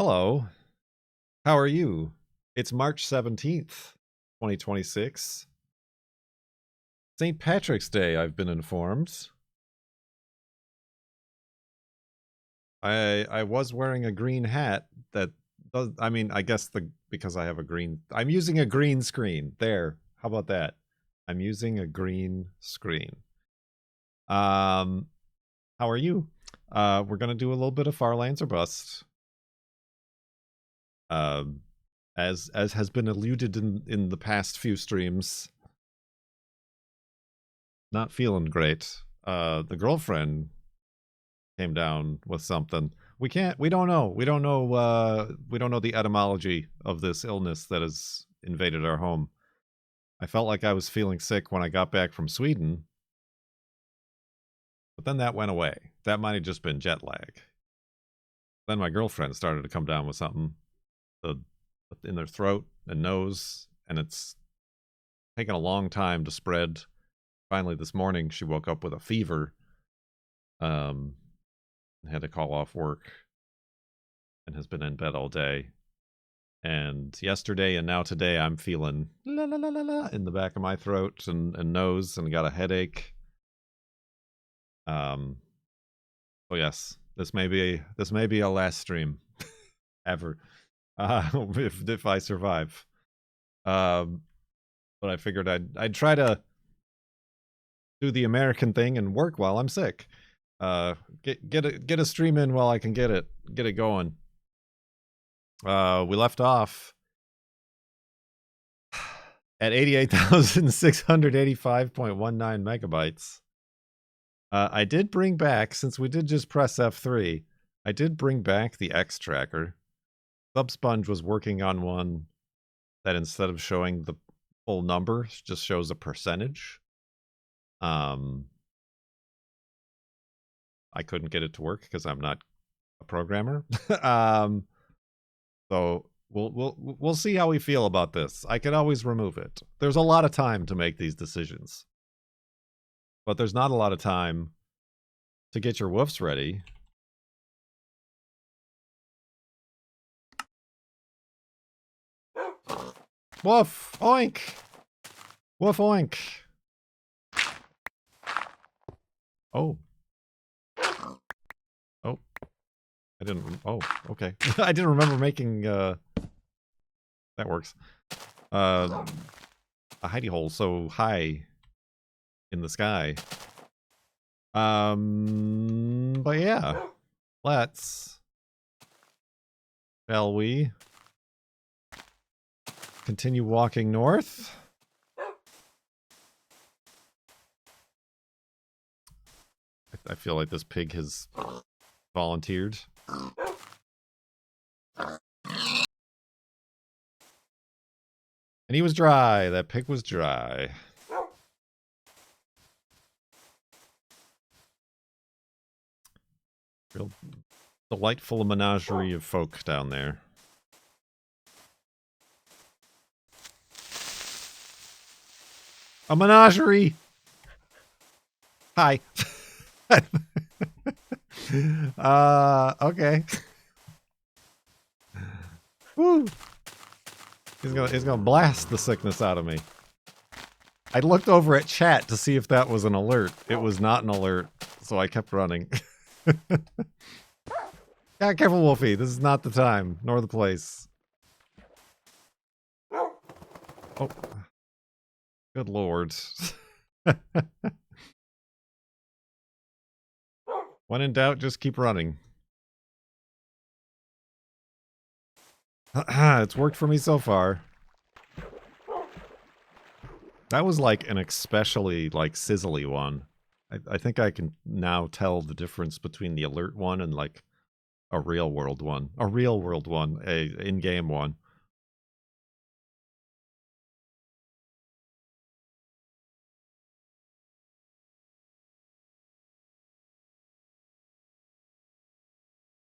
Hello. How are you? It's March 17th, 2026. St. Patrick's Day, I've been informed. I was wearing a green hat that does, I mean, I guess because I have a green, I'm using a green screen. There. How about that? I'm using a green screen. How are you? We're gonna do a little bit of Farlands or Bust. Um, as has been alluded in the past few streams. Not feeling great. The girlfriend came down with something. We don't know. We don't know the etymology of this illness that has invaded our home. I felt like I was feeling sick when I got back from Sweden. But then that went away. That might have just been jet lag. Then my girlfriend started to come down with something in their throat and nose, and it's taken a long time to spread. Finally, this morning, she woke up with a fever. Had to call off work and has been in bed all day. And yesterday and now today, I'm feeling la la la la la in the back of my throat and nose, and got a headache. So yes, this may be a last stream ever, if I survive. But I figured I'd try to do the American thing and work while I'm sick. Get a stream in while I can get it going. We left off at 88,685.19 megabytes. I did bring back, since we did just press F3, I did bring back the X tracker. Subsponge was working on one that instead of showing the full number, just shows a percentage. I couldn't get it to work because I'm not a programmer. So we'll see how we feel about this. I could always remove it. There's a lot of time to make these decisions, but there's not a lot of time to get your woofs ready. Woof oink, woof oink. Oh. I didn't. Oh, okay. I didn't remember making. That works. A hidey hole so high in the sky. But yeah, let's. Shall we continue walking north? I feel like this pig has volunteered. And he was dry. That pig was dry. Real delightful menagerie of folk down there. A menagerie! Hi. Okay. Woo! He's gonna blast the sickness out of me. I looked over at chat to see if that was an alert. It was not an alert, so I kept running. Yeah, careful, Wolfie. This is not the time, nor the place. Oh. Good lord. When in doubt, just keep running. It's worked for me so far. That was like an especially like sizzly one. I think I can now tell the difference between the alert one and like a real world one. A real world one, a in-game one.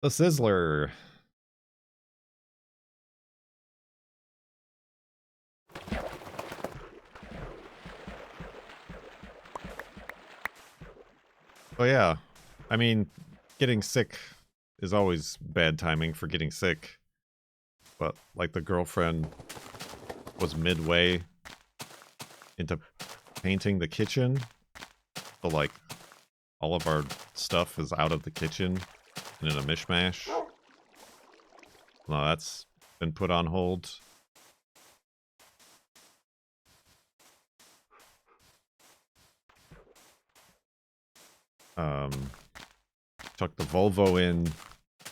The Sizzler. Oh yeah. I mean, getting sick is always bad timing for getting sick. but like the girlfriend was midway into painting the kitchen. So like all of our stuff is out of the kitchen and in a mishmash. No, that's been put on hold. Took the Volvo in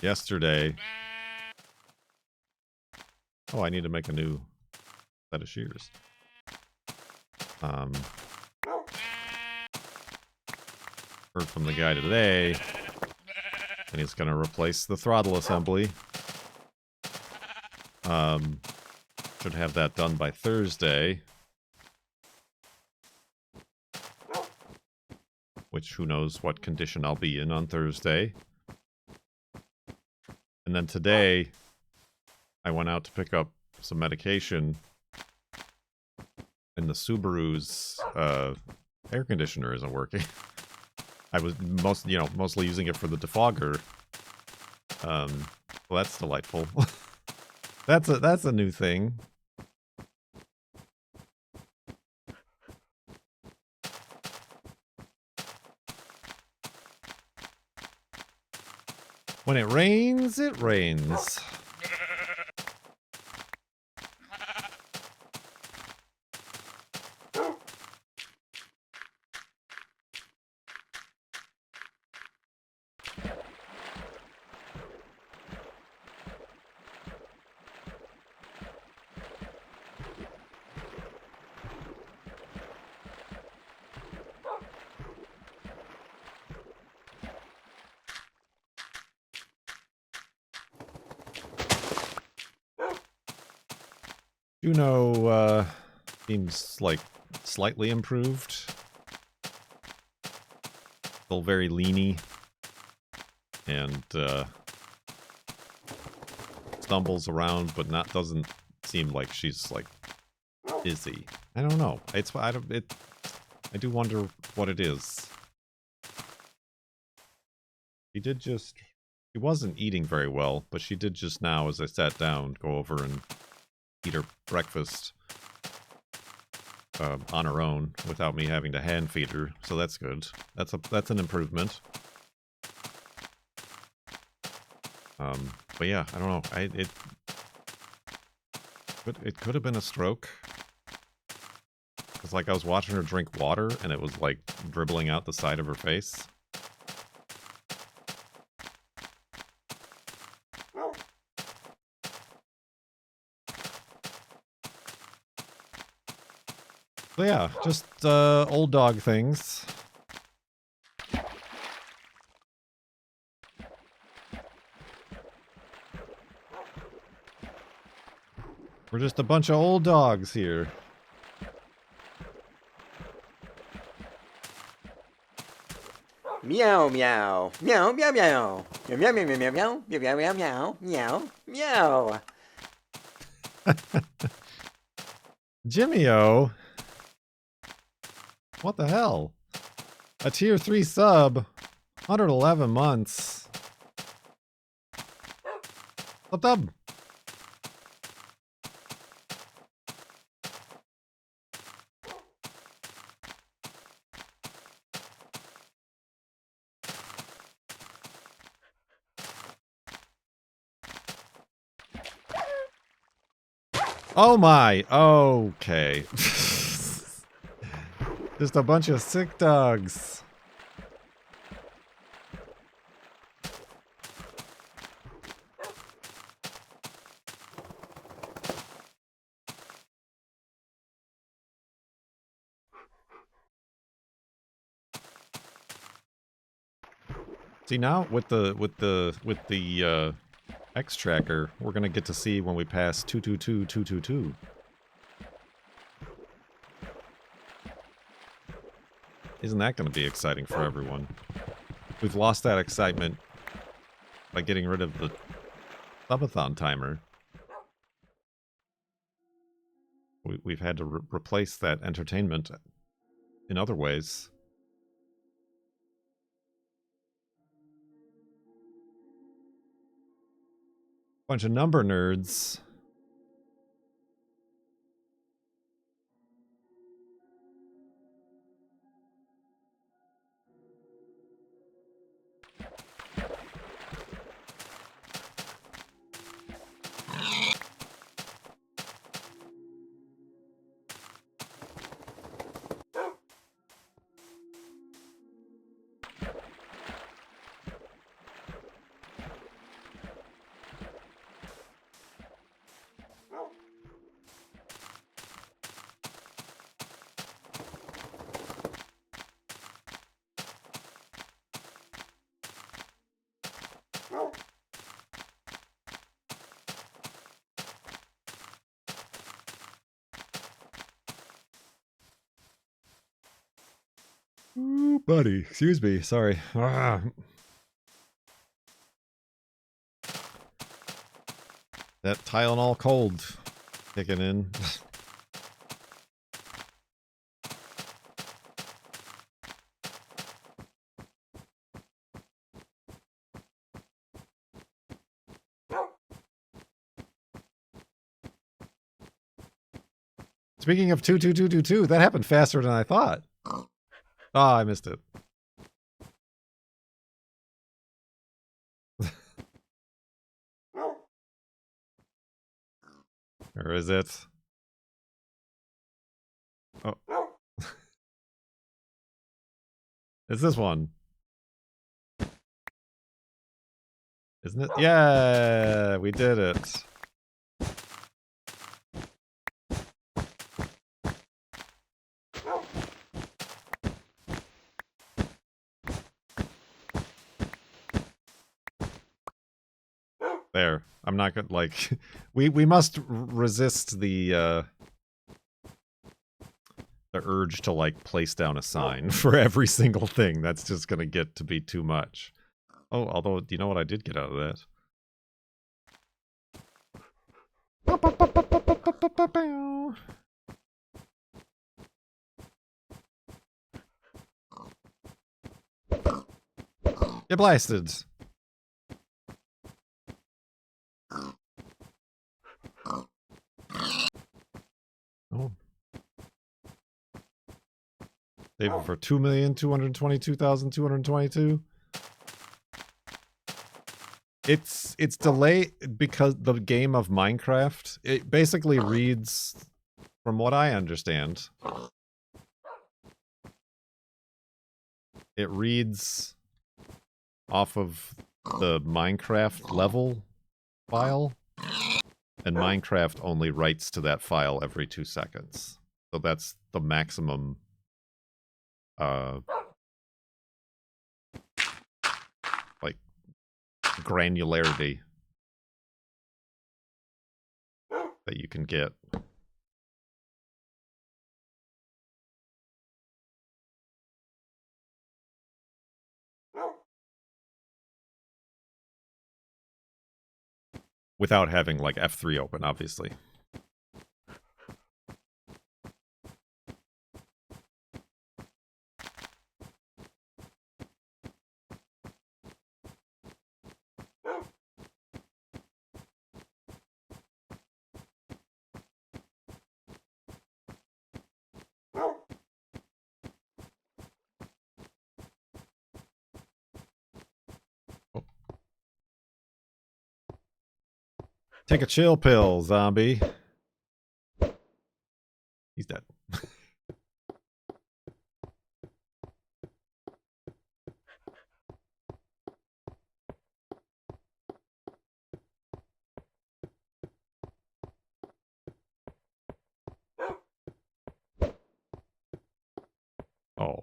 yesterday. Oh, I need to make a new set of shears. Heard from the guy today, and he's going to replace the throttle assembly. Should have that done by Thursday. Which, who knows what condition I'll be in on Thursday. And then today, I went out to pick up some medication, and the Subaru's air conditioner isn't working. I was mostly using it for the defogger. Well, that's delightful. That's a new thing. When it rains, it rains. Juno seems like slightly improved. Still very leany. And stumbles around, but doesn't seem like she's like busy. I don't know. I do wonder what it is. She wasn't eating very well, but she did just now, as I sat down, go over and eat her breakfast on her own without me having to hand feed her, so that's good. That's an improvement. But yeah, I don't know. It could have been a stroke. It's like I was watching her drink water and it was like dribbling out the side of her face. So yeah, just old dog things. We're just a bunch of old dogs here. Meow meow meow meow meow meow meow meow meow meow meow meow meow meow meow. Jimmy-O? What the hell? A tier 3 sub, 111 months. What's up? Oh my, okay. Just a bunch of sick dogs. See now with the X tracker, we're gonna get to see when we pass 222-222. Isn't that gonna be exciting for everyone? We've lost that excitement by getting rid of the subathon timer. We've had to replace that entertainment in other ways. Bunch of number nerds. Ooh, buddy, excuse me. Sorry. Ah. That Tylenol cold kicking in. Speaking of 22222, that happened faster than I thought. Oh, I missed it. Or is it? Oh. It's this one. Isn't it? Yeah, we did it. There. I'm not gonna, like, we must resist the urge to, like, place down a sign for every single thing. That's just gonna get to be too much. Oh, although, you know what I did get out of that? Get blasted. Oh. Save it for 2,222,222. It's delayed because the game of Minecraft, it basically reads, from what I understand, it reads off of the Minecraft level file, and Minecraft only writes to that file every 2 seconds. So that's the maximum like granularity that you can get. Without having, like, F3 open, obviously. Take a chill pill, zombie. He's dead. Oh.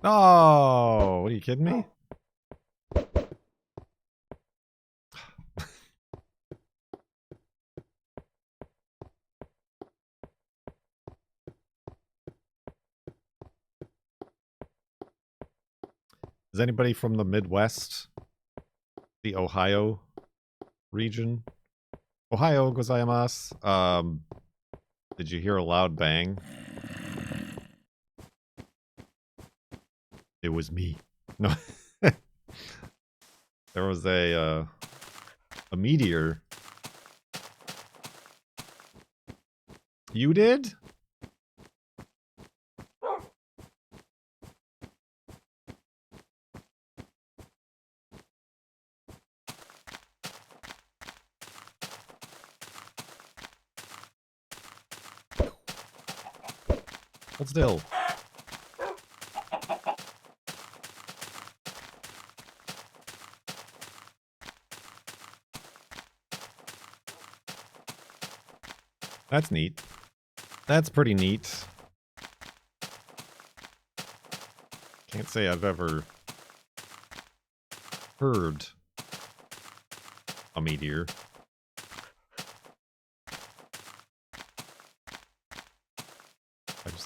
Oh, what are you kidding me? Is anybody from the Midwest? The Ohio region? Ohio gozaimasu. Did you hear a loud bang? It was me. No. There was a meteor. You did? Hold still. That's neat. That's pretty neat. Can't say I've ever heard a meteor.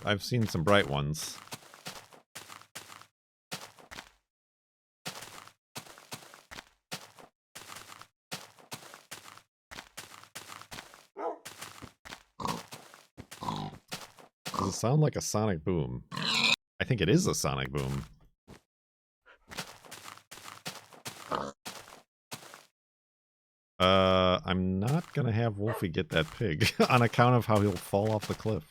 I've seen some bright ones. Does it sound like a sonic boom? I think it is a sonic boom. I'm not gonna have Wolfie get that pig on account of how he'll fall off the cliff.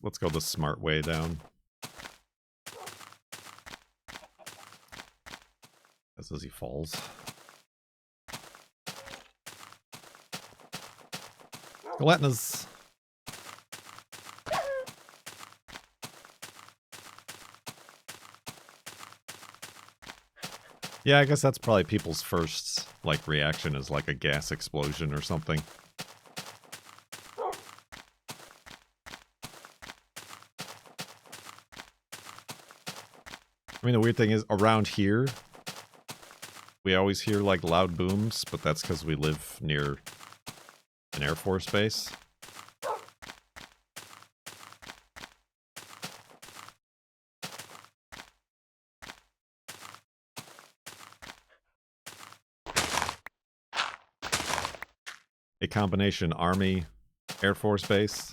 Let's go the smart way down. As he falls. Gelatinous. Yeah, I guess that's probably people's first, like, reaction is like a gas explosion or something. I mean, the weird thing is, around here, we always hear, like, loud booms, but that's because we live near an Air Force base. A combination Army, Air Force base.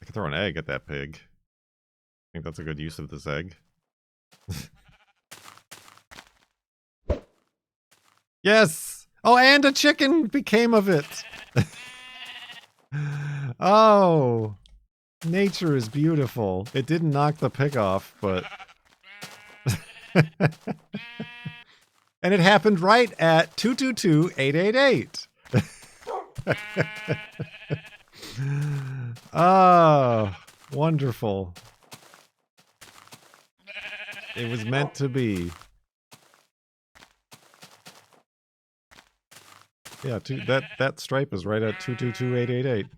I could throw an egg at that pig. I think that's a good use of this egg. Yes! Oh, and a chicken became of it! Oh! Nature is beautiful. It didn't knock the pig off, but... And it happened right at 222-888. Oh, wonderful. It was meant to be. Yeah, that stripe is right at 222-888.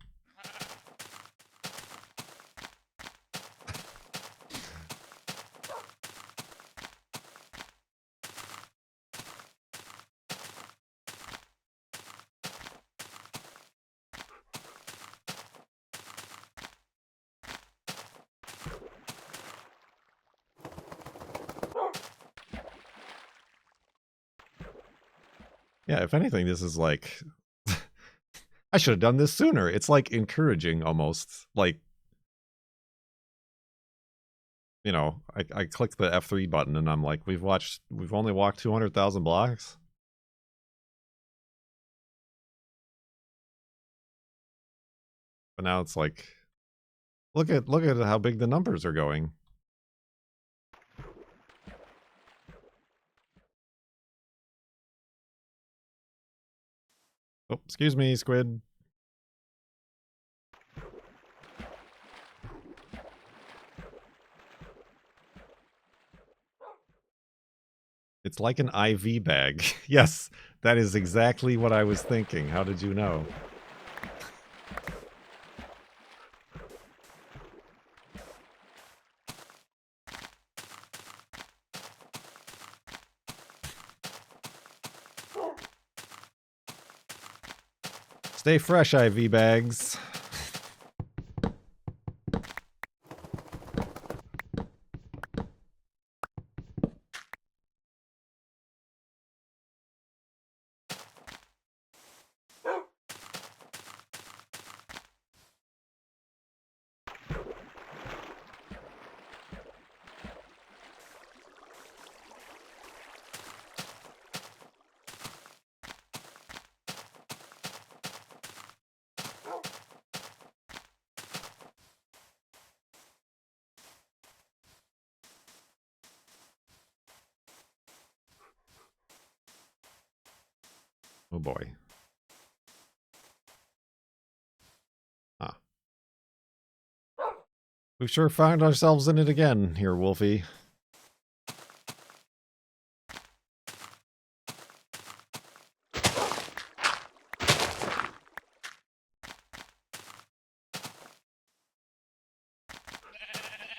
Yeah, if anything, this is like... I should have done this sooner. It's like encouraging almost. Like, you know, I click the F3 button and I'm like, we've only walked 200,000 blocks. But now it's like, look at how big the numbers are going. Oh, excuse me, squid. It's like an IV bag. Yes, that is exactly what I was thinking. How did you know? Stay fresh, IV bags. Oh boy. Ah. We've sure found ourselves in it again here, Wolfie.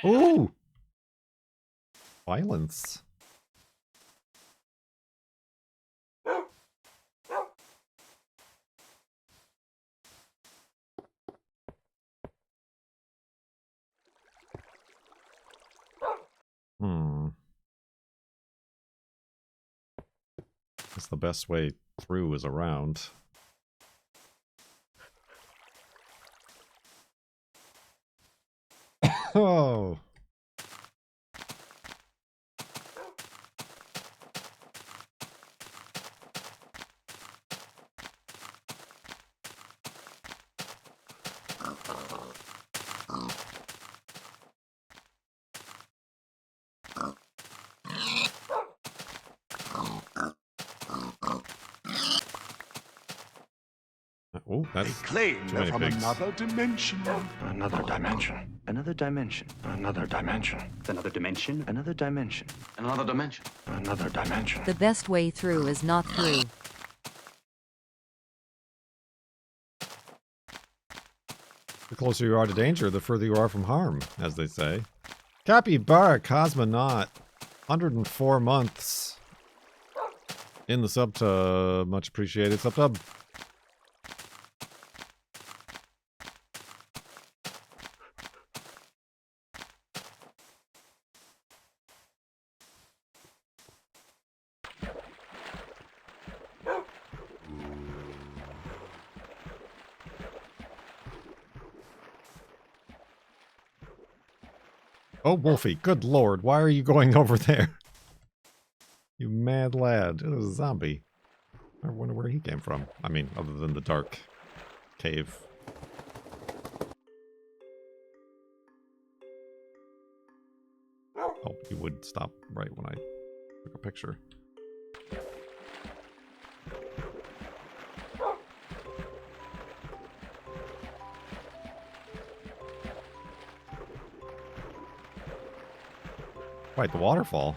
Ooh! Violence. Guess the best way through is around. Oh! Oh, that's claim too they're many from pigs. another dimension. Another dimension. Another dimension. Another dimension. Another dimension. Another dimension. Another dimension. Another dimension. The best way through is not through. The closer you are to danger, the further you are from harm, as they say. Capybara Cosmonaut, 104 months in the subtub. Much appreciated, subtub. Oh, Wolfie, good lord, why are you going over there? You mad lad. It was a zombie. I wonder where he came from. I mean, other than the dark cave. Oh, he would stop right when I took a picture. Quite the waterfall.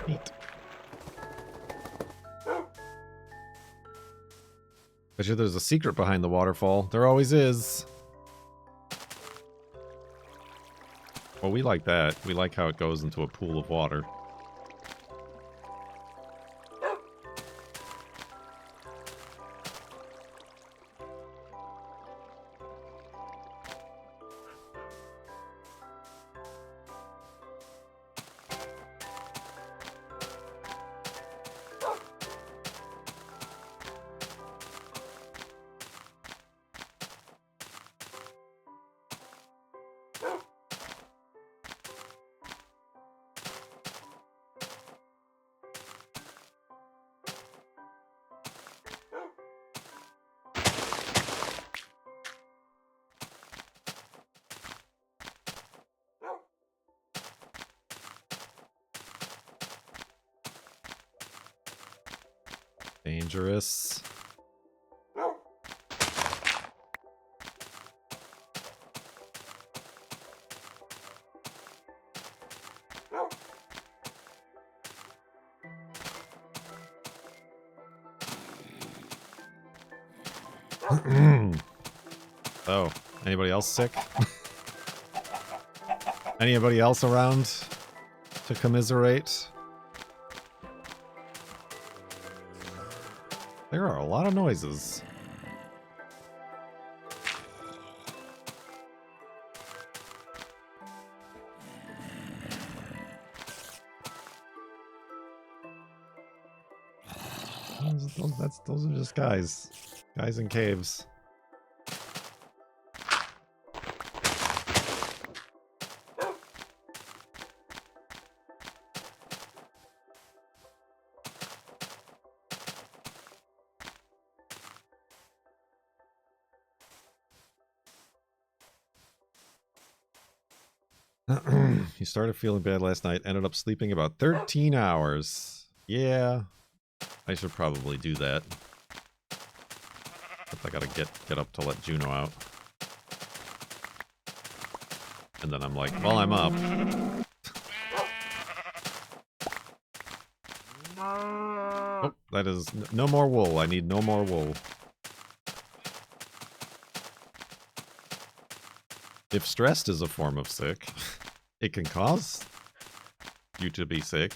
Neat. Bet you there's a secret behind the waterfall. There always is. Well, we like that. We like how it goes into a pool of water. Dangerous. Oh, anybody else sick? Anybody else around to commiserate? There are a lot of noises. Those are just guys. Guys in caves. You started feeling bad last night, ended up sleeping about 13 hours. Yeah, I should probably do that. But I gotta get up to let Juno out. And then I'm like, well, I'm up. Oh, that is no more wool. I need no more wool. If stressed is a form of sick, it can cause you to be sick.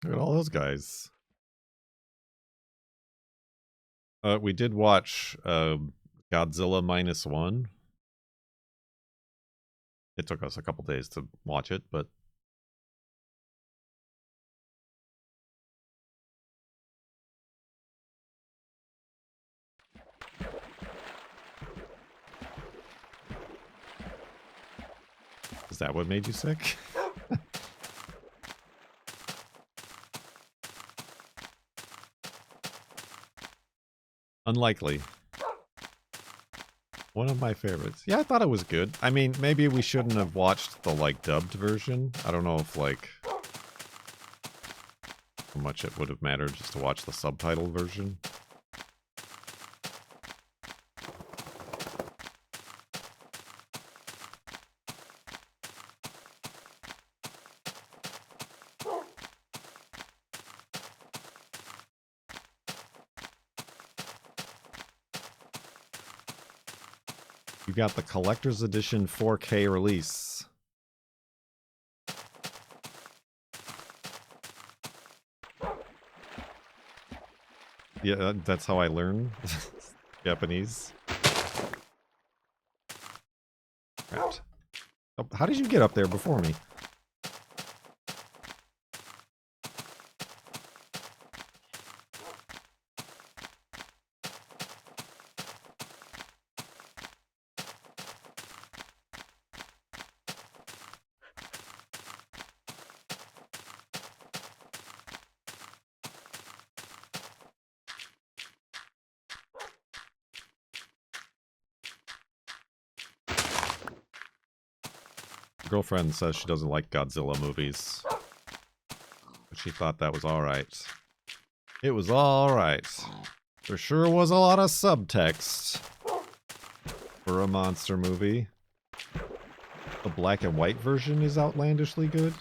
Look at all those guys. We did watch Godzilla Minus One. It took us a couple days to watch it, but is that what made you sick? Unlikely. One of my favorites. Yeah, I thought it was good. I mean, maybe we shouldn't have watched the, like, dubbed version. I don't know if, like, how much it would have mattered just to watch the subtitle version. You got the collector's edition 4K release. Yeah, that's how I learn Japanese. Right. Oh, how did you get up there before me? Girlfriend says she doesn't like Godzilla movies, but she thought that was alright. It was alright. There sure was a lot of subtext for a monster movie. The black and white version is outlandishly good.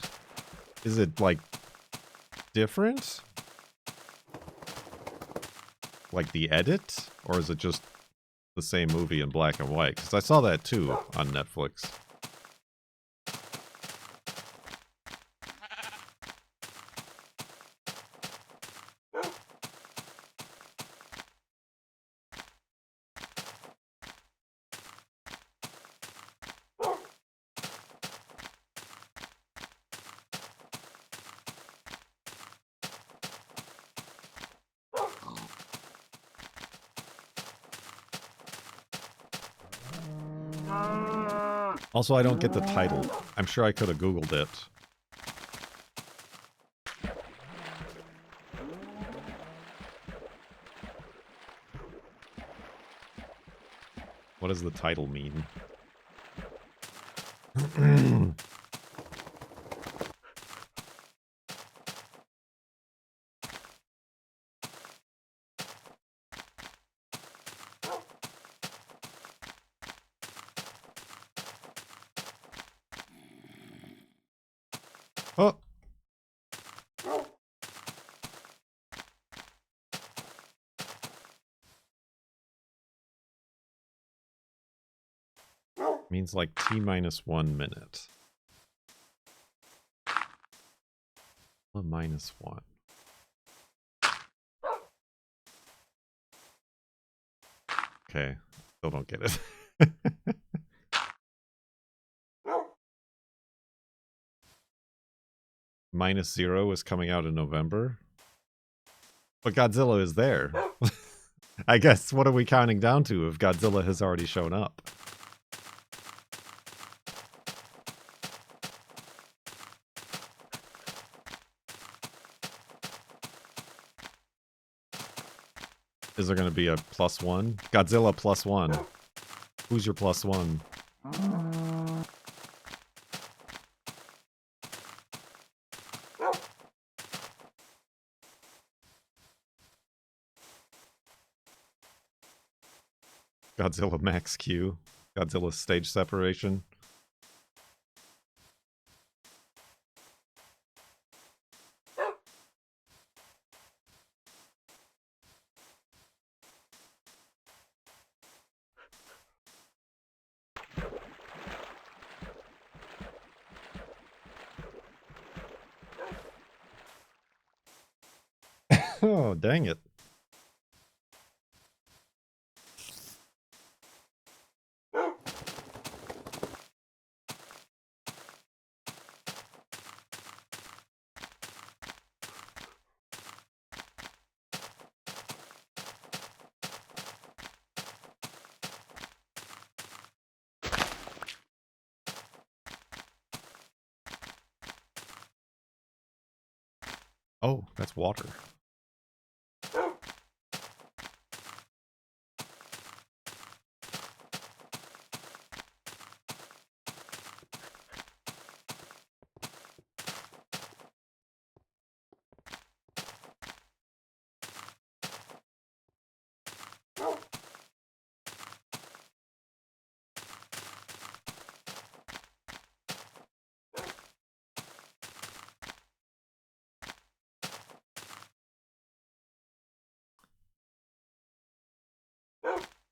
Is it, like, different? Like the edit? Or is it just the same movie in black and white? Because I saw that too on Netflix. Also, I don't get the title. I'm sure I could have Googled it. What does the title mean? Oh! Means like T-1 minute. Minus one. Okay, still don't get it. -0 is coming out in November. But Godzilla is there. I guess, what are we counting down to if Godzilla has already shown up? Is there going to be a +1? Godzilla +1. Who's your +1? Godzilla Max Q. Godzilla stage separation. Oh, dang it. Oh, that's water.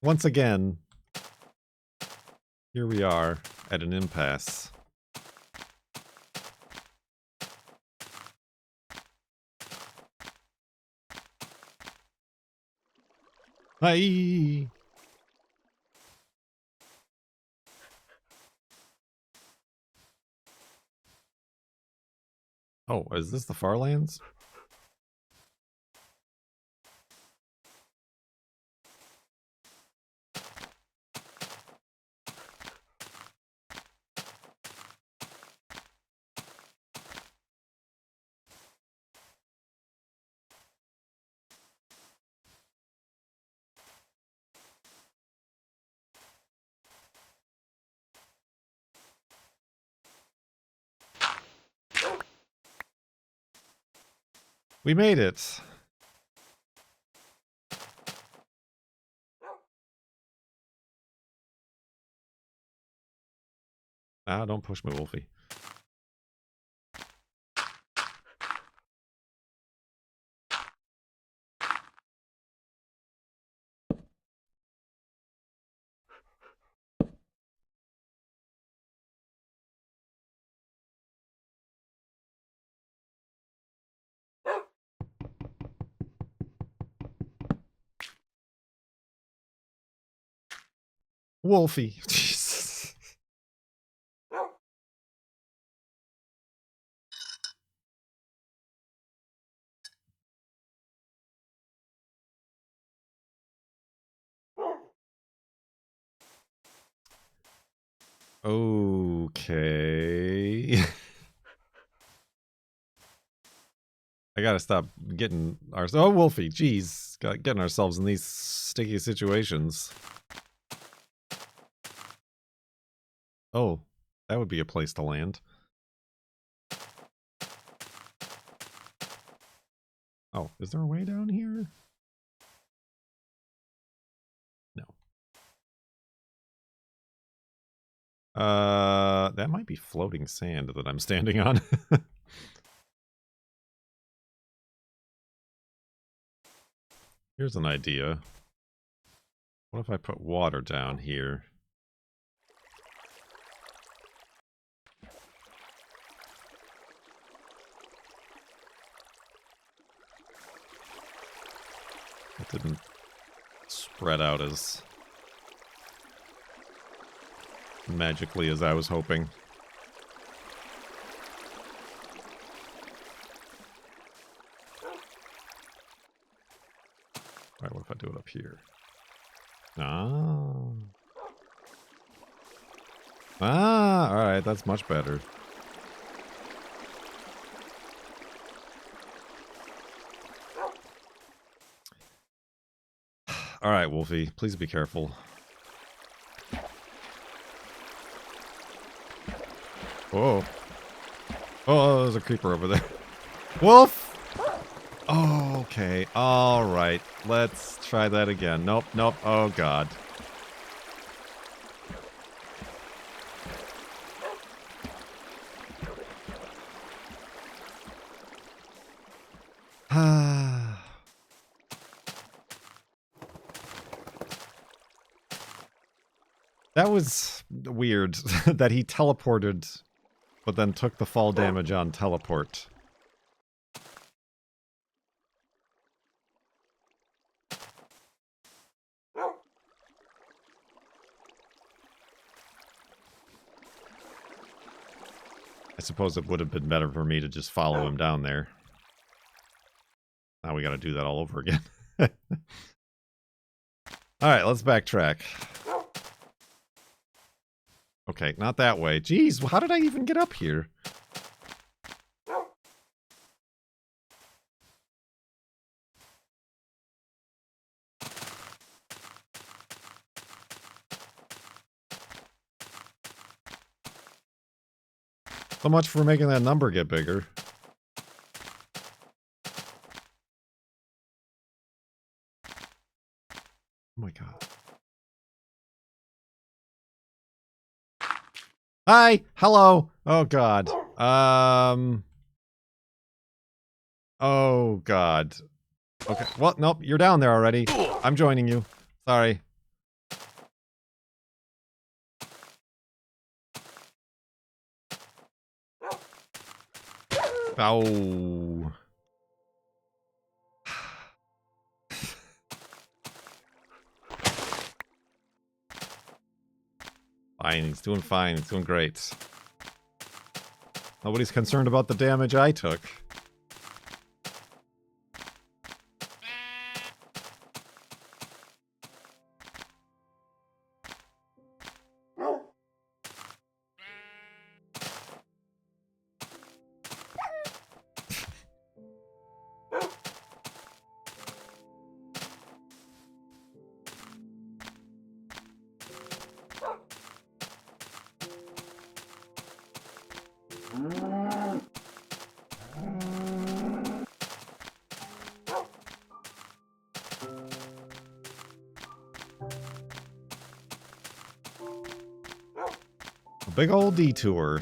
Once again, here we are at an impasse. Hi. Oh, is this the Farlands? We made it. Ah, don't push me, Wolfie. Wolfie. Jesus. Okay. I gotta stop getting our... Oh, Wolfie, jeez. Getting ourselves in these sticky situations. Oh, that would be a place to land. Oh, is there a way down here? No. That might be floating sand that I'm standing on. Here's an idea. What if I put water down here? Didn't spread out as magically as I was hoping. Alright, what if I do it up here? Alright, that's much better. Alright, Wolfie, please be careful. Whoa. Oh, there's a creeper over there. Wolf! Oh, okay. Alright. Let's try that again. Nope, nope. Oh, God. That was weird that he teleported, but then took the fall damage on teleport. I suppose it would have been better for me to just follow him down there. Now we gotta do that all over again. Alright, let's backtrack. Okay, not that way. Jeez, how did I even get up here? So much for making that number get bigger. Oh my god. Hi! Hello! Oh god. Oh god. Okay, well, nope, you're down there already. I'm joining you. Sorry. Oh. Fine, he's doing fine. He's doing great. Nobody's concerned about the damage I took. A big old detour.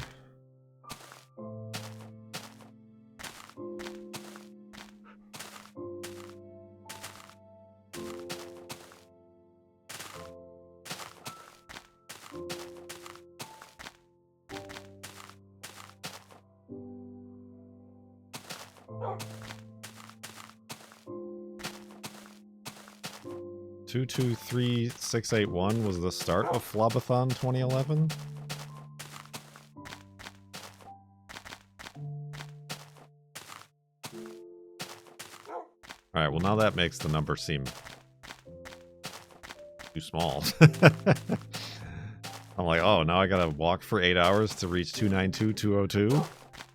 Two, 3, 6, 8, 1 was the start of Flobathon 2011. Alright, well now that makes the number seem too small. I'm like, oh, now I gotta walk for 8 hours to reach 292,202?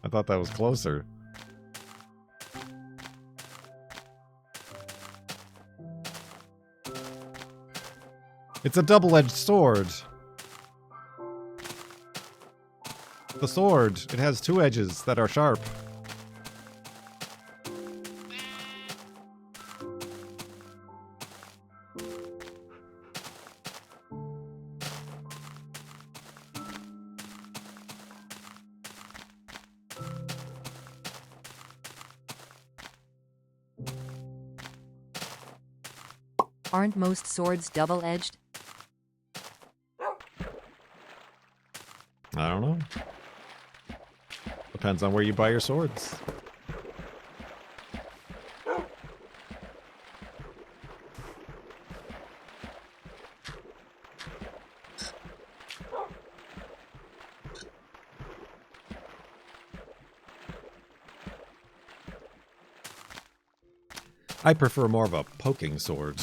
I thought that was closer. It's a double-edged sword. The sword, it has two edges that are sharp. Aren't most swords double-edged? I don't know. Depends on where you buy your swords. I prefer more of a poking sword.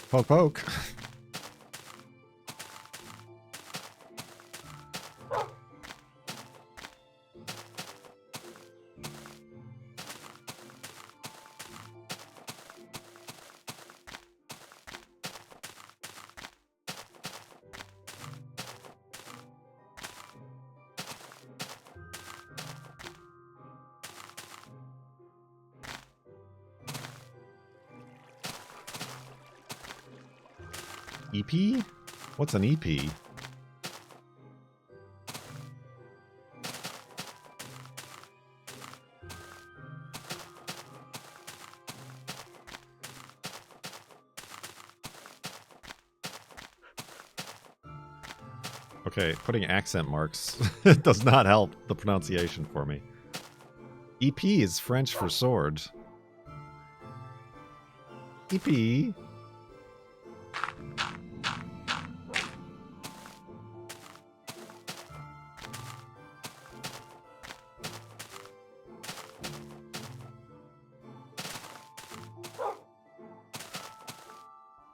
Poke, poke. EP? What's an EP? Okay, putting accent marks does not help the pronunciation for me. EP is French for sword. EP.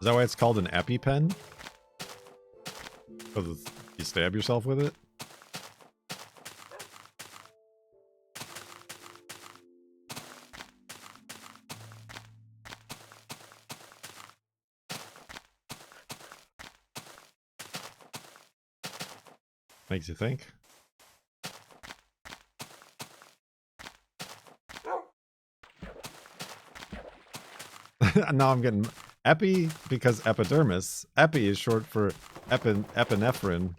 Is that why it's called an EpiPen? Because you stab yourself with it? Makes you think. Now I'm getting epi because epidermis. Epi is short for epinephrine.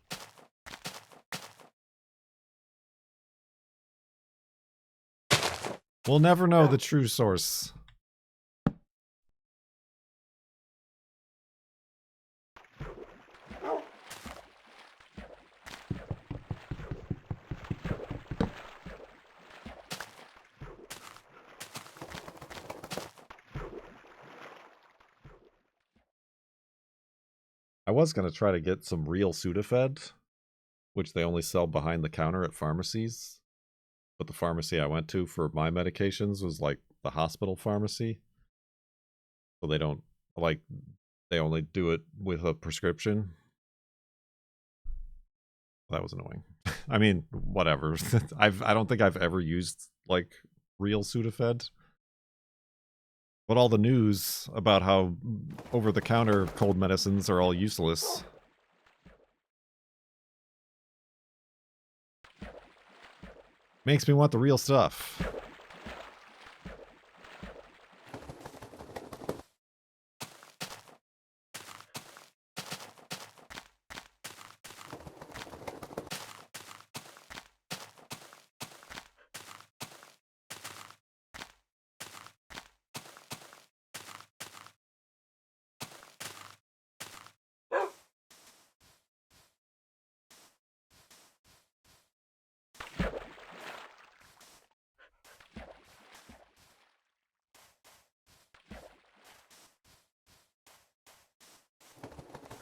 We'll never know the true source. I was going to try to get some real Sudafed, which they only sell behind the counter at pharmacies. But the pharmacy I went to for my medications was like the hospital pharmacy. So they don't, like, they only do it with a prescription. That was annoying. I mean, whatever. I don't think I've ever used, like, real Sudafed. But all the news about how over-the-counter cold medicines are all useless. Makes me want the real stuff.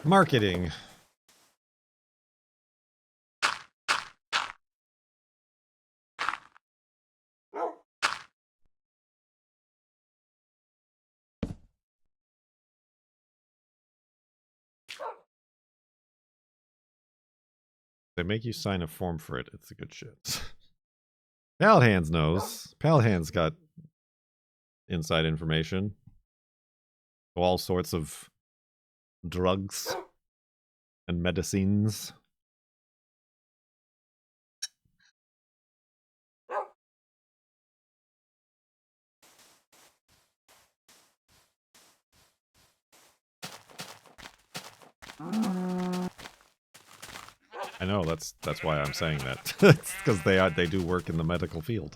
Marketing. They make you sign a form for it. It's a good shit. Palhands knows. Palhands got inside information. All sorts of drugs and medicines. I know, that's why I'm saying that. It's because they do work in the medical field.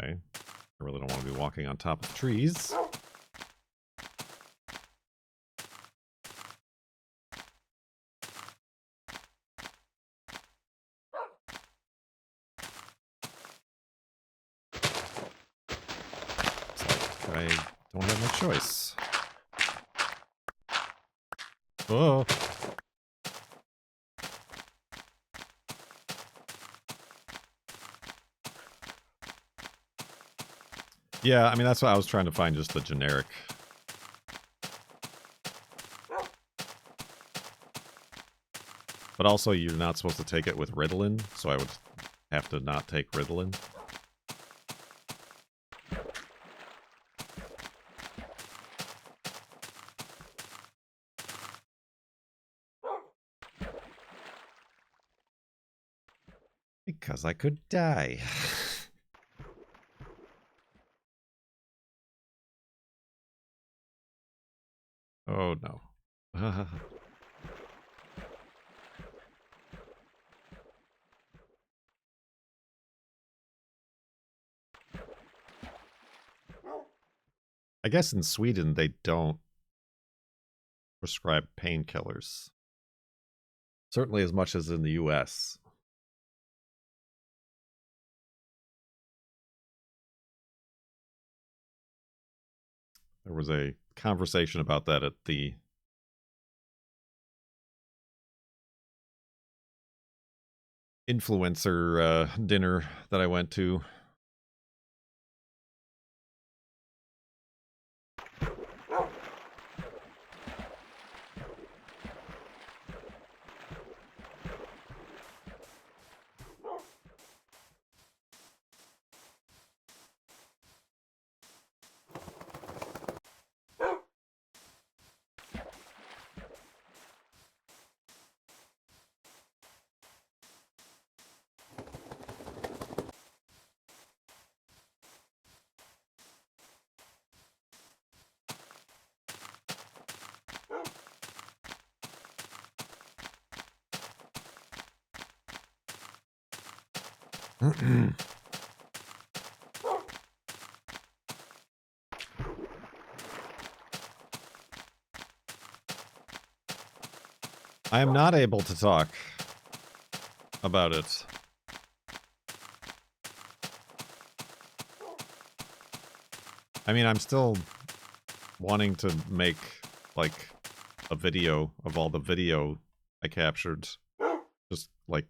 Okay. I really don't want to be walking on top of trees. It's like I don't have much choice. Oh. Yeah, I mean, that's what I was trying to find, just the generic. But also, you're not supposed to take it with Ritalin, so I would have to not take Ritalin. Because I could die. Oh no. I guess in Sweden they don't prescribe painkillers. Certainly as much as in the US. There was a conversation about that at the influencer dinner that I went to. I am not able to talk about it. I mean, I'm still wanting to make, like, a video of all the video I captured. Just, like,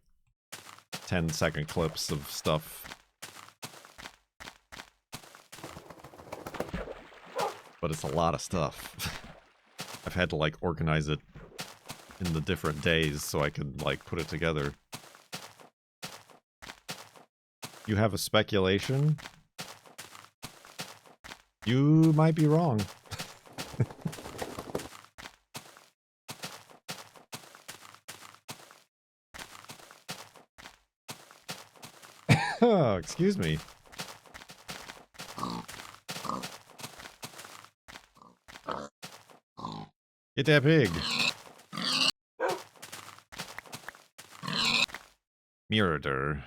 10-second clips of stuff. But it's a lot of stuff. I've had to, like, organize it in the different days so I can, like, put it together. You have a speculation? You might be wrong. Oh, excuse me. Get that pig. Murder.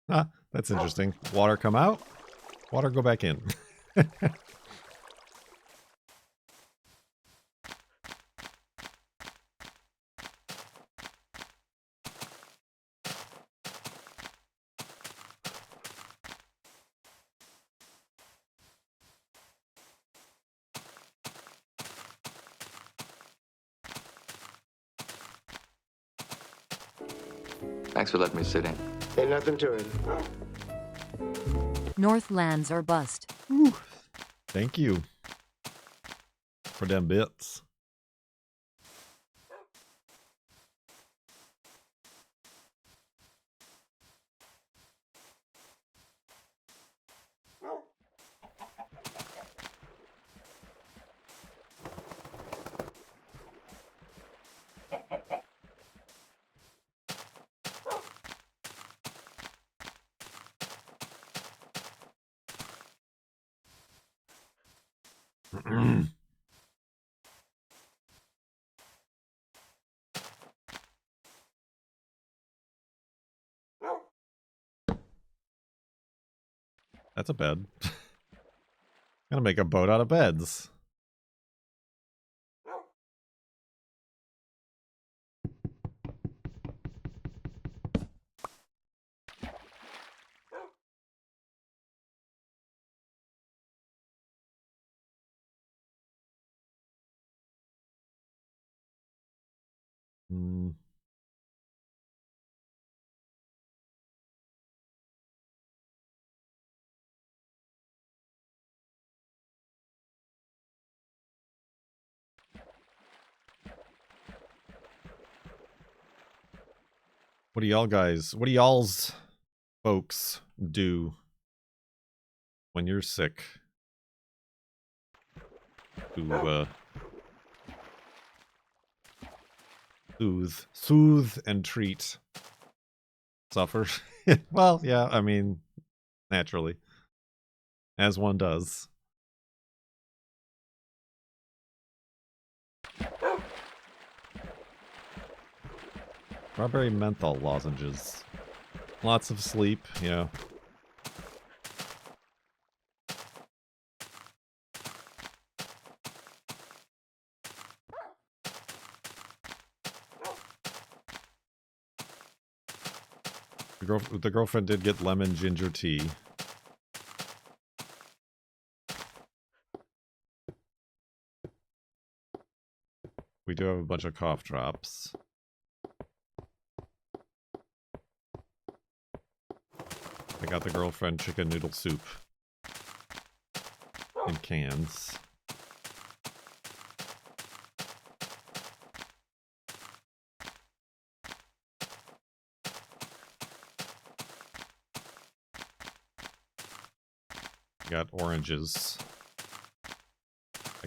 Ah, that's interesting. Water come out, water go back in. Thanks for letting me sit in. Ain't nothing to it. Northlands or bust. Thank you for them bits. That's a bed. Gonna make a boat out of beds. Hmm. What do y'all's folks do when you're sick to soothe and treat suffer? Well, yeah, I mean, naturally, as one does. Strawberry menthol lozenges. Lots of sleep, yeah. The girlfriend did get lemon ginger tea. We do have a bunch of cough drops. I got the girlfriend chicken noodle soup in cans. I got oranges.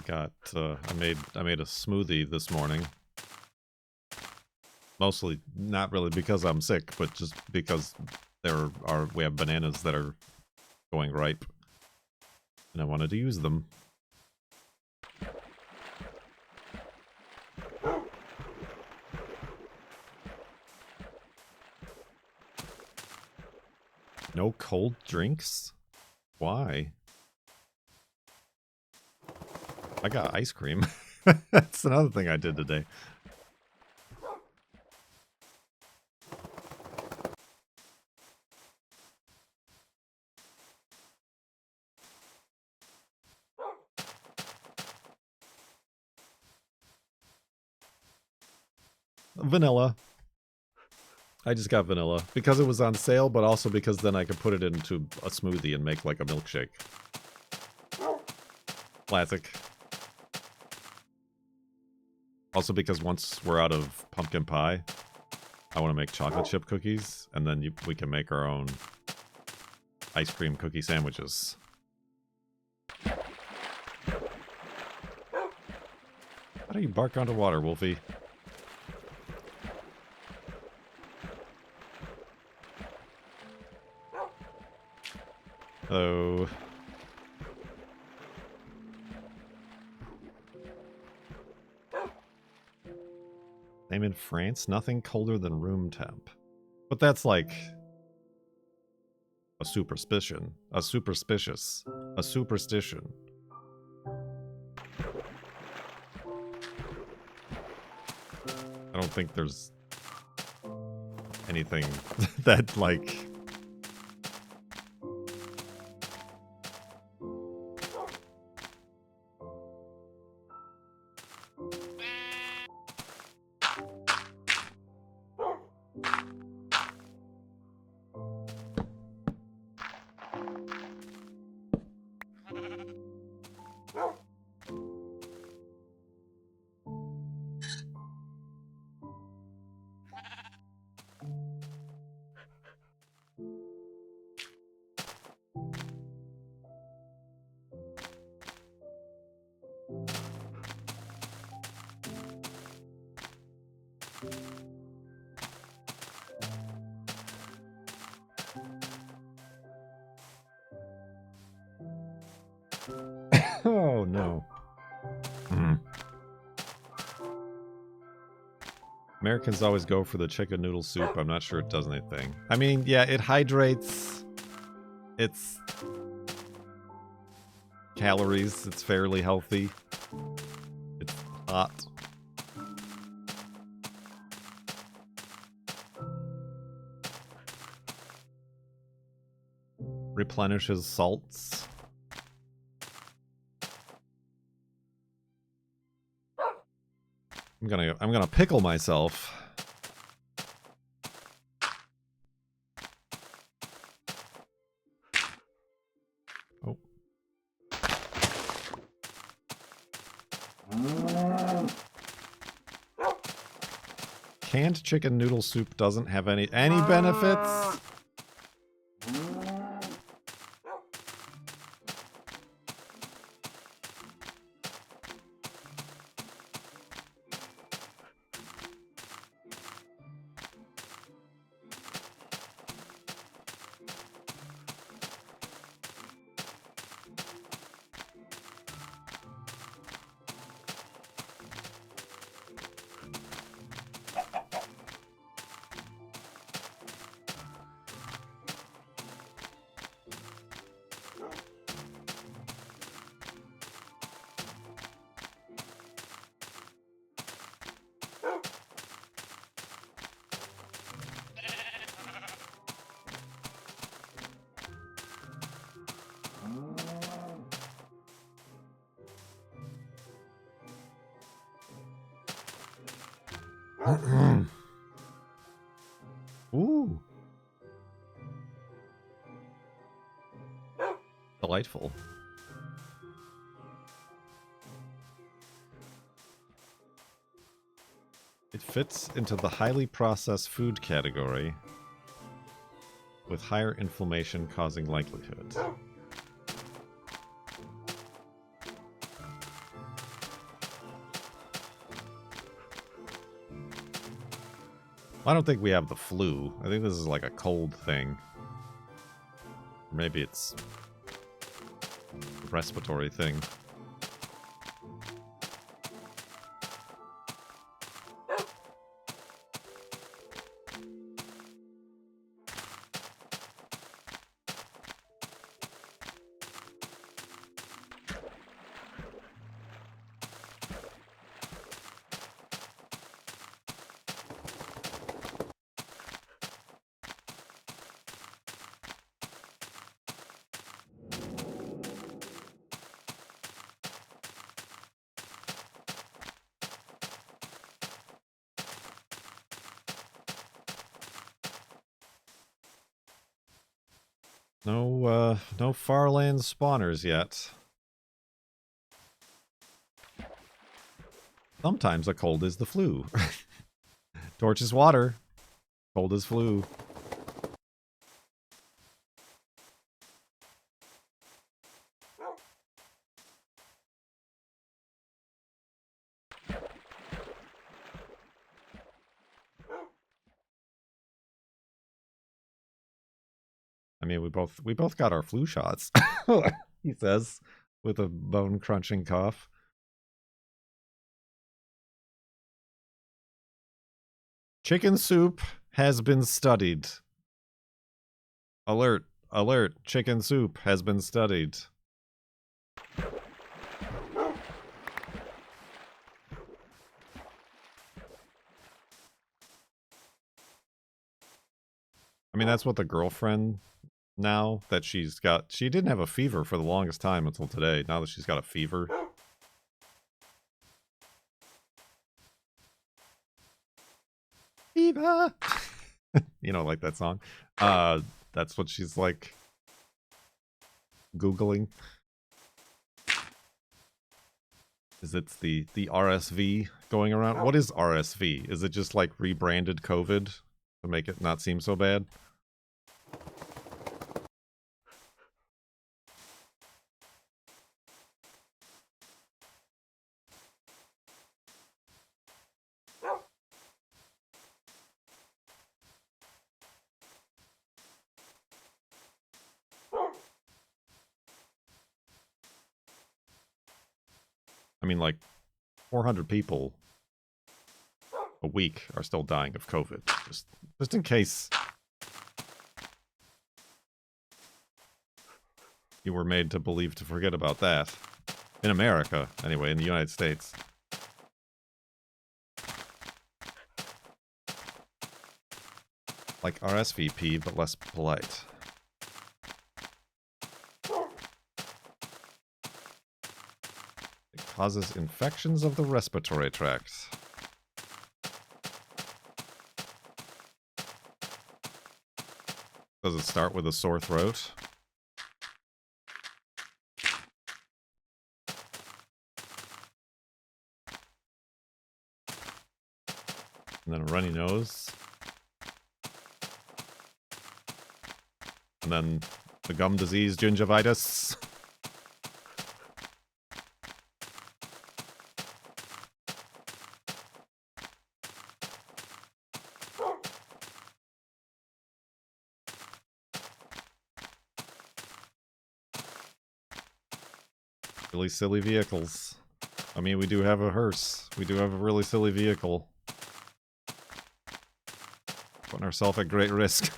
I made a smoothie this morning. Mostly not really because I'm sick, but just because we have bananas that are going ripe. And I wanted to use them. No cold drinks? Why? I got ice cream. That's another thing I did today. Vanilla. I just got vanilla because it was on sale, but also because then I could put it into a smoothie and make like a milkshake. Classic. Also because once we're out of pumpkin pie, I want to make chocolate chip cookies, and then we can make our own ice cream cookie sandwiches. How do you bark underwater, Wolfie? Hello. Same in France, nothing colder than room temp. But that's like a superstition. A superstitious. A superstition. I don't think there's anything that like oh no. Americans always go for the chicken noodle soup. I'm not sure it does anything. I mean, yeah, it hydrates. It's calories. It's fairly healthy. It's hot. Replenishes salts. I'm gonna pickle myself. Oh. Canned chicken noodle soup doesn't have any benefits. Ooh. Delightful. It fits into the highly processed food category with higher inflammation causing likelihood. I don't think we have the flu. I think this is like a cold thing. Or maybe it's a respiratory thing. No Farlands spawners yet. Sometimes a cold is the flu. Torch is water. Cold is flu. I mean, we both got our flu shots. He says, with a bone-crunching cough. Chicken soup has been studied. Alert, alert, chicken soup has been studied. I mean, that's what the girlfriend now that she's got. She didn't have a fever for the longest time until today. Now that she's got a fever. Fever! You know, like that song. That's what she's like Googling. Is it the RSV going around? What is RSV? Is it just like rebranded COVID to make it not seem so bad? I mean, like, 400 people a week are still dying of COVID. Just in case you were made to believe to forget about that. In America, anyway, in the United States. Like RSVP, but less polite. It causes infections of the respiratory tract. Does it start with a sore throat? And then a runny nose. And then the gum disease, gingivitis. Really silly vehicles. I mean, we do have a hearse. We do have a really silly vehicle. Putting ourselves at great risk.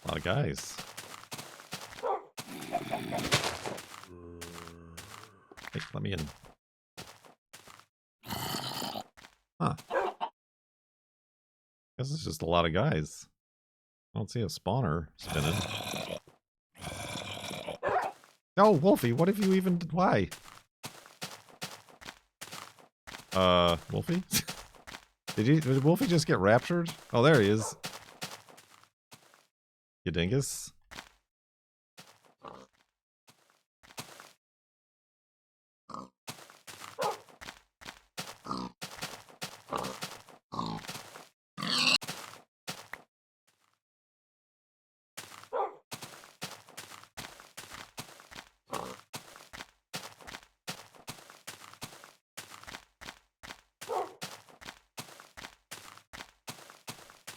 A lot of guys. Hey, let me in. Huh. Guess it's just a lot of guys. I don't see a spawner spinning. Oh, Wolfie, what have you even... Why? Wolfie? Did Wolfie just get raptured? Oh, there he is. You dingus.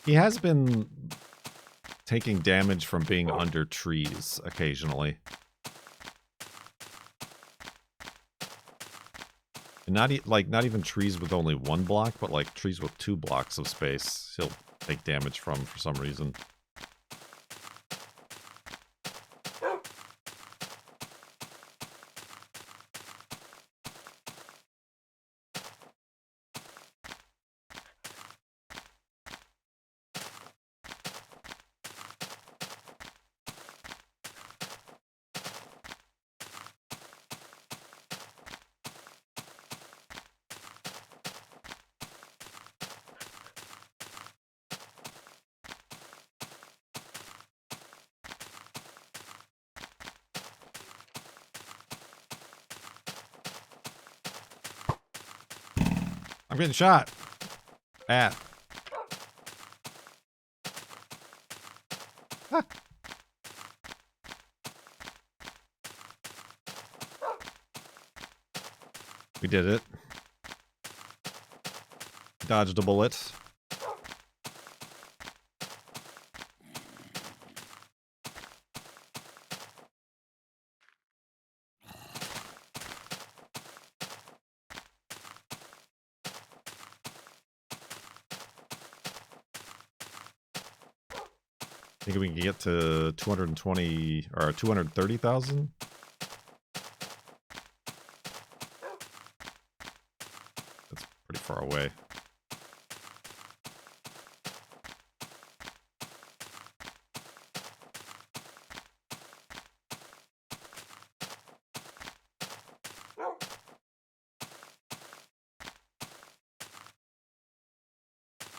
He has been taking damage from being under trees occasionally. And not even trees with only one block, but like trees with 2 blocks of space he'll take damage from for some reason. I'm getting shot at. Ah. We did it. Dodged a bullet. Think we can get to 220 or 230,000? That's pretty far away.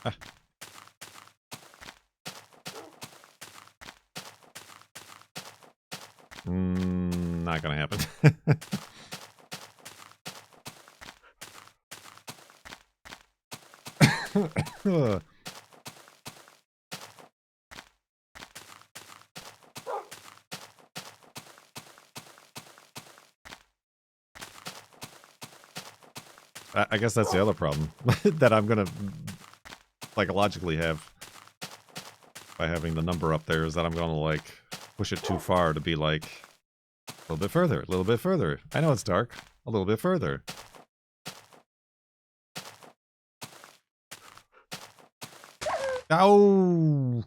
Ah. Not gonna happen. I guess that's the other problem that I'm gonna psychologically have. by having the number up there is that I'm gonna like push it too far to be like a little bit further, a little bit further. I know it's dark. A little bit further. Ow!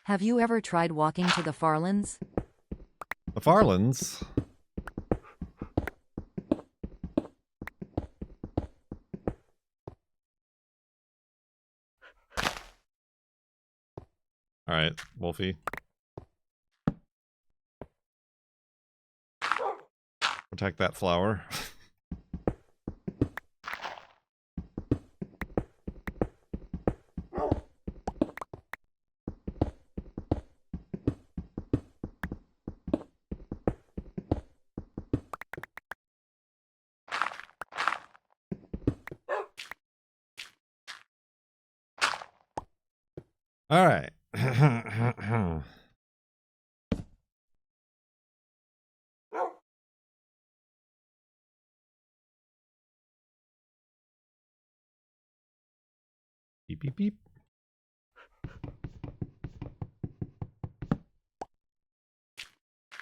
Have you ever tried walking to the Farlands? The Farlands. All right, Wolfie. Protect that flower. All right. Beep, beep, beep.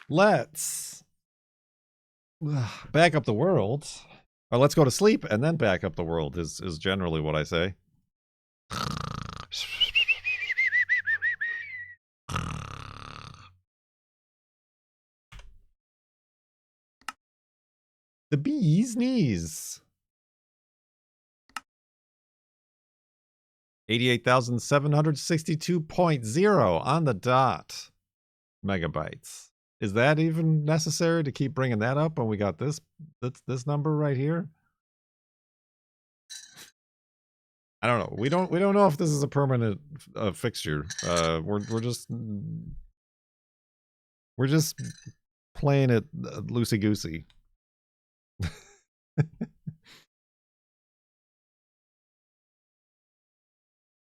Let's back up the world. Or let's go to sleep and then back up the world is generally what I say. The bee's knees. 88,762.0 on the dot. Megabytes. Is that even necessary to keep bringing that up when we got this number right here? I don't know. We don't know if this is a permanent fixture. We're just playing it loosey goosey.